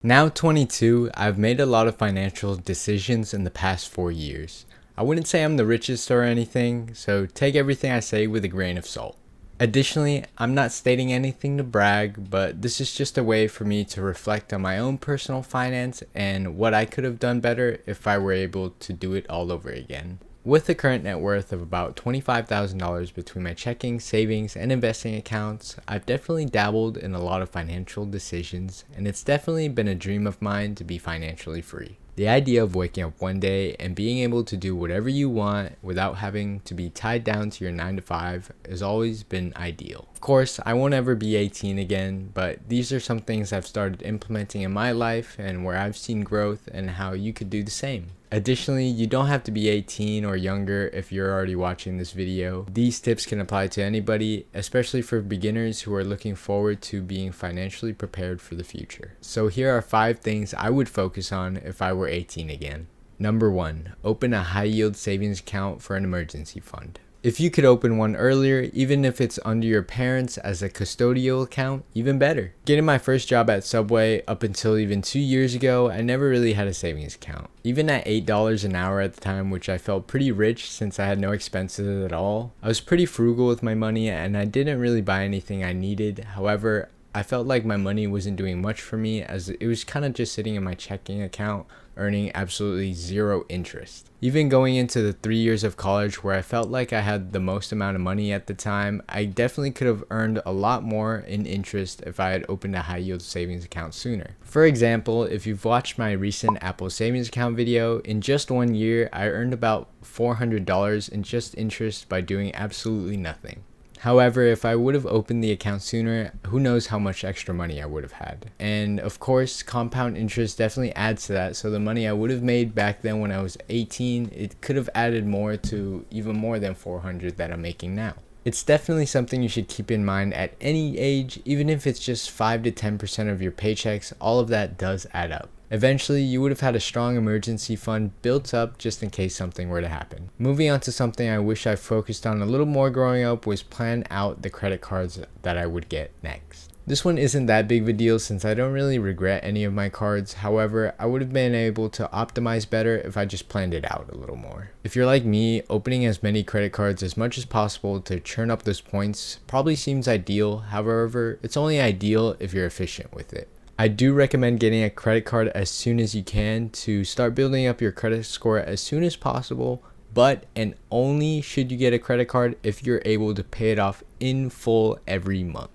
Now 22, I've made a lot of financial decisions in the past 4 years. I wouldn't say I'm the richest or anything, so take everything I say with a grain of salt. Additionally, I'm not stating anything to brag, but this is just a way for me to reflect on my own personal finance and what I could have done better if I were able to do it all over again. With a current net worth of about $25,000 between my checking, savings, and investing accounts, I've definitely dabbled in a lot of financial decisions, and it's definitely been a dream of mine to be financially free. The idea of waking up one day and being able to do whatever you want without having to be tied down to your 9 to 5 has always been ideal. Of course, I won't ever be 18 again, but these are some things I've started implementing in my life and where I've seen growth and how you could do the same. Additionally, you don't have to be 18 or younger if you're already watching this video. These tips can apply to anybody, especially for beginners who are looking forward to being financially prepared for the future. So here are 5 things I would focus on if I were 18 again. Number 1, open a high yield savings account for an emergency fund. If you could open one earlier, even if it's under your parents as a custodial account, even better. Getting my first job at Subway up until even 2 years ago, I never really had a savings account. Even at $8 an hour at the time, which I felt pretty rich since I had no expenses at all, I was pretty frugal with my money and I didn't really buy anything I needed. However, I felt like my money wasn't doing much for me as it was kind of just sitting in my checking account, earning absolutely zero interest. Even going into the 3 years of college where I felt like I had the most amount of money at the time, I definitely could have earned a lot more in interest if I had opened a high yield savings account sooner. For example, if you've watched my recent Apple savings account video, in just 1 year, I earned about $400 in just interest by doing absolutely nothing. However, if I would have opened the account sooner, who knows how much extra money I would have had. And of course, compound interest definitely adds to that. So the money I would have made back then when I was 18, it could have added more to even more than 400 that I'm making now. It's definitely something you should keep in mind at any age, even if it's just 5 to 10% of your paychecks, all of that does add up. Eventually, you would have had a strong emergency fund built up just in case something were to happen. Moving on to something I wish I focused on a little more growing up was plan out the credit cards that I would get next. This one isn't that big of a deal since I don't really regret any of my cards. However, I would have been able to optimize better if I just planned it out a little more. If you're like me, opening as many credit cards as much as possible to churn up those points probably seems ideal. However, it's only ideal if you're efficient with it. I do recommend getting a credit card as soon as you can to start building up your credit score as soon as possible, but and only should you get a credit card if you're able to pay it off in full every month.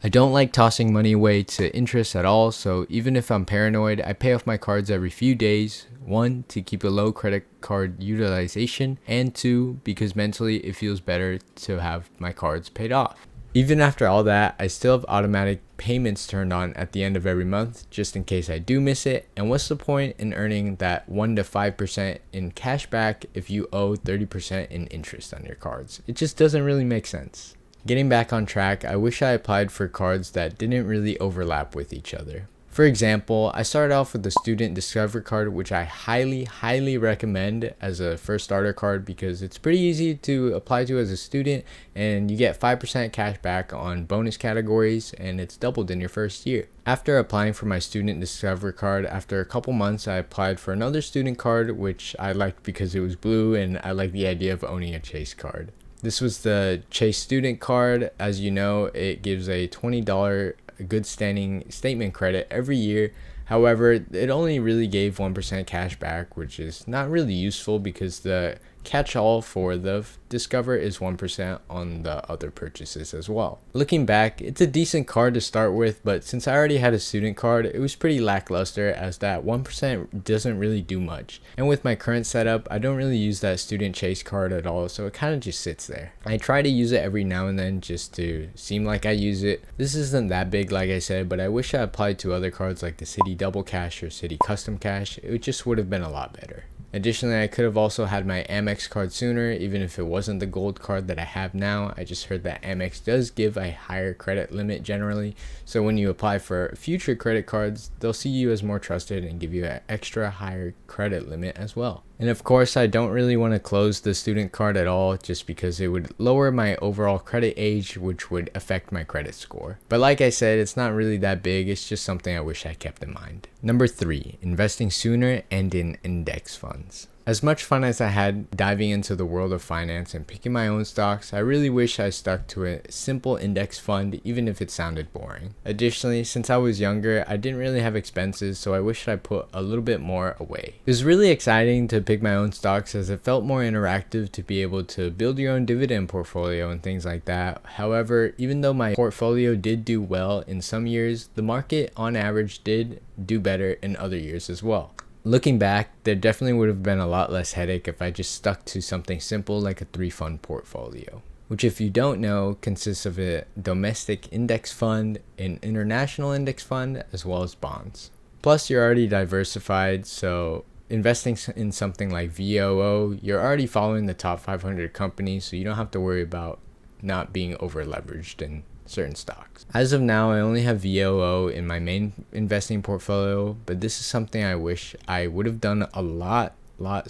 I don't like tossing money away to interest at all, so even if I'm paranoid, I pay off my cards every few days. 1, to keep a low credit card utilization, and 2, because mentally it feels better to have my cards paid off. Even after all that, I still have automatic payments turned on at the end of every month, just in case I do miss it. And what's the point in earning that 1 to 5% in cash back if you owe 30% in interest on your cards? It just doesn't really make sense. Getting back on track, I wish I applied for cards that didn't really overlap with each other. For example, I started off with the Student Discover card, which I highly recommend as a first starter card because it's pretty easy to apply to as a student and you get 5% cash back on bonus categories and it's doubled in your first year. After applying for my Student Discover card, after a couple months I applied for another student card, which I liked because it was blue and I like the idea of owning a Chase card. This was the Chase student card. As you know, it gives a $20 good standing statement credit every year. However, it only really gave 1% cash back, which is not really useful because the catch-all for the Discover is 1% on the other purchases as well. Looking back, it's a decent card to start with, but since I already had a student card, it was pretty lackluster as that 1% doesn't really do much. And with my current setup, I don't really use that student Chase card at all, so it kind of just sits there. I try to use it every now and then just to seem like I use it. This isn't that big, like I said, but I wish I applied to other cards like the Citi Double Cash or Citi Custom Cash. It just would have been a lot better. Additionally, I could have also had my Amex card sooner, even if it wasn't the gold card that I have now. I just heard that Amex does give a higher credit limit generally, so when you apply for future credit cards, they'll see you as more trusted and give you an extra higher credit limit as well. And of course, I don't really want to close the student card at all just because it would lower my overall credit age, which would affect my credit score. But like I said, it's not really that big, it's just something I wish I kept in mind. Number 3, investing sooner and in index funds. As much fun as I had diving into the world of finance and picking my own stocks, I really wish I stuck to a simple index fund even if it sounded boring. Additionally, since I was younger, I didn't really have expenses, so I wished I put a little bit more away. It was really exciting to pick my own stocks as it felt more interactive to be able to build your own dividend portfolio and things like that. However, even though my portfolio did do well in some years, the market on average did do better in other years as well. Looking back, there definitely would have been a lot less headache if I just stuck to something simple like a 3-fund portfolio, which, if you don't know, consists of a domestic index fund, an international index fund, as well as bonds. Plus, you're already diversified, so investing in something like VOO, you're already following the top 500 companies, so you don't have to worry about not being over leveraged in certain stocks. As of now, I only have VOO in my main investing portfolio, but this is something I wish I would have done a lot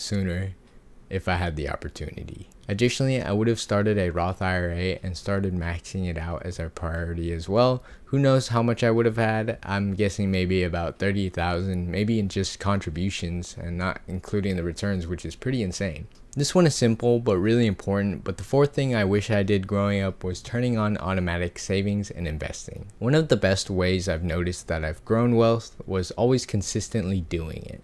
sooner if I had the opportunity. Additionally, I would have started a Roth IRA and started maxing it out as a priority as well. Who knows how much I would have had? I'm guessing maybe about 30,000, maybe in just contributions and not including the returns, which is pretty insane. This one is simple but really important, but the 4th thing I wish I did growing up was turning on automatic savings and investing. One of the best ways I've noticed that I've grown wealth was always consistently doing it.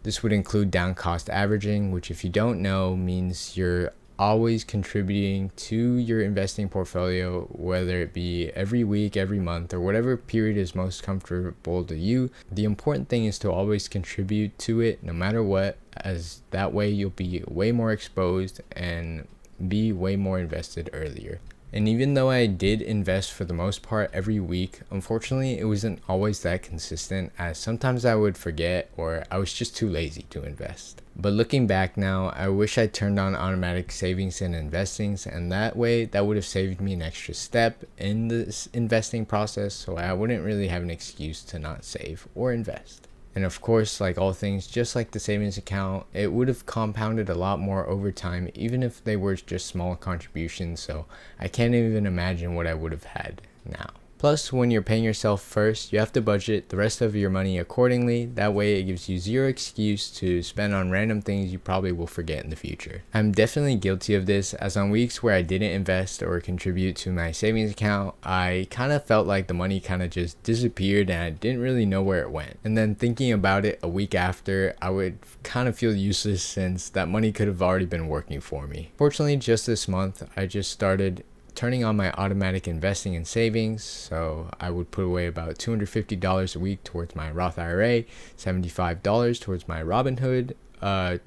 This would include down cost averaging, which, if you don't know, means you're always contributing to your investing portfolio, whether it be every week, every month, or whatever period is most comfortable to you. The important thing is to always contribute to it no matter what, as that way you'll be way more exposed and be way more invested earlier. And even though I did invest for the most part every week, unfortunately it wasn't always that consistent, as sometimes I would forget or I was just too lazy to invest. But looking back now, I wish I turned on automatic savings and investings, and that way that would have saved me an extra step in this investing process, so I wouldn't really have an excuse to not save or invest. And of course, like all things, just like the savings account, it would have compounded a lot more over time, even if they were just small contributions, so I can't even imagine what I would have had now. Plus, when you're paying yourself first, you have to budget the rest of your money accordingly. That way it gives you zero excuse to spend on random things you probably will forget in the future. I'm definitely guilty of this, as on weeks where I didn't invest or contribute to my savings account, I kind of felt like the money kind of just disappeared and I didn't really know where it went. And then thinking about it a week after, I would kind of feel useless since that money could have already been working for me. Fortunately, just this month, I just started turning on my automatic investing and savings, so I would put away about $250 a week towards my Roth IRA, $75 towards my Robinhood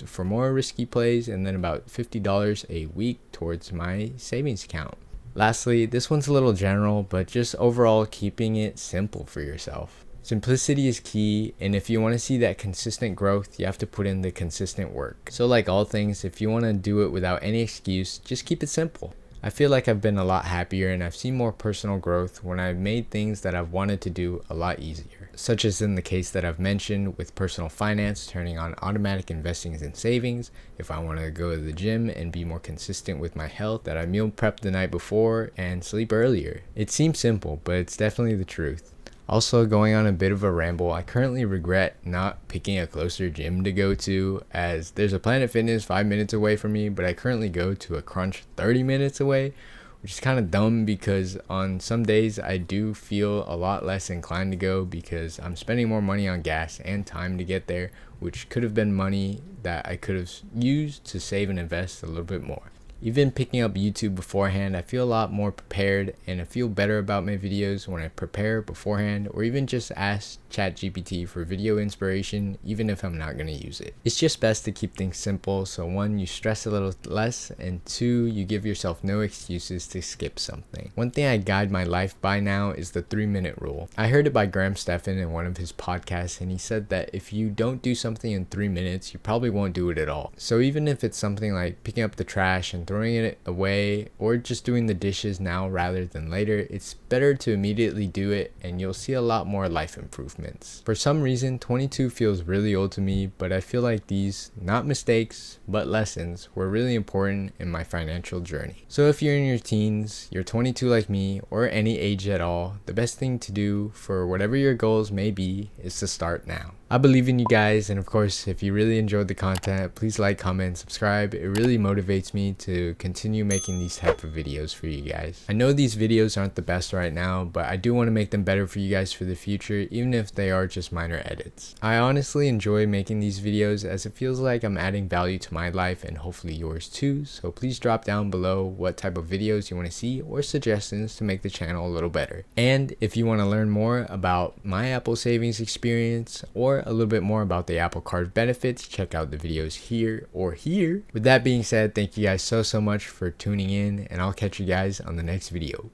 for more risky plays, and then about $50 a week towards my savings account. Lastly, this one's a little general, but just overall keeping it simple for yourself. Simplicity is key, and if you want to see that consistent growth, you have to put in the consistent work. So like all things, if you want to do it without any excuse, just keep it simple. I feel like I've been a lot happier and I've seen more personal growth when I've made things that I've wanted to do a lot easier, such as in the case that I've mentioned with personal finance, turning on automatic investings and savings. If I want to go to the gym and be more consistent with my health, that I meal prep the night before and sleep earlier. It seems simple, but it's definitely the truth. Also, going on a bit of a ramble, I currently regret not picking a closer gym to go to, as there's a Planet Fitness 5 minutes away from me, but I currently go to a Crunch 30 minutes away, which is kind of dumb because on some days I do feel a lot less inclined to go because I'm spending more money on gas and time to get there, which could have been money that I could have used to save and invest a little bit more. Even picking up YouTube beforehand, I feel a lot more prepared and I feel better about my videos when I prepare beforehand, or even just ask ChatGPT for video inspiration even if I'm not going to use it. It's just best to keep things simple, so 1, you stress a little less, and 2, you give yourself no excuses to skip something. One thing I guide my life by now is the 3-minute rule. I heard it by Graham Stephan in one of his podcasts, and he said that if you don't do something in 3 minutes, you probably won't do it at all. So even if it's something like picking up the trash and throwing it away, or just doing the dishes now rather than later, it's better to immediately do it and you'll see a lot more life improvement. improvements. For some reason, 22 feels really old to me, but I feel like these, not mistakes, but lessons, were really important in my financial journey. So if you're in your teens, you're 22 like me, or any age at all, the best thing to do for whatever your goals may be is to start now. I believe in you guys, and of course, if you really enjoyed the content, please like, comment, subscribe. It really motivates me to continue making these type of videos for you guys. I know these videos aren't the best right now, but I do want to make them better for you guys for the future, even if they are just minor edits. I honestly enjoy making these videos as it feels like I'm adding value to my life and hopefully yours too, so please drop down below what type of videos you want to see or suggestions to make the channel a little better. And if you want to learn more about my Apple savings experience or a little bit more about the Apple Card benefits, check out the videos here or here. With that being said, thank you guys so much for tuning in, and I'll catch you guys on the next video.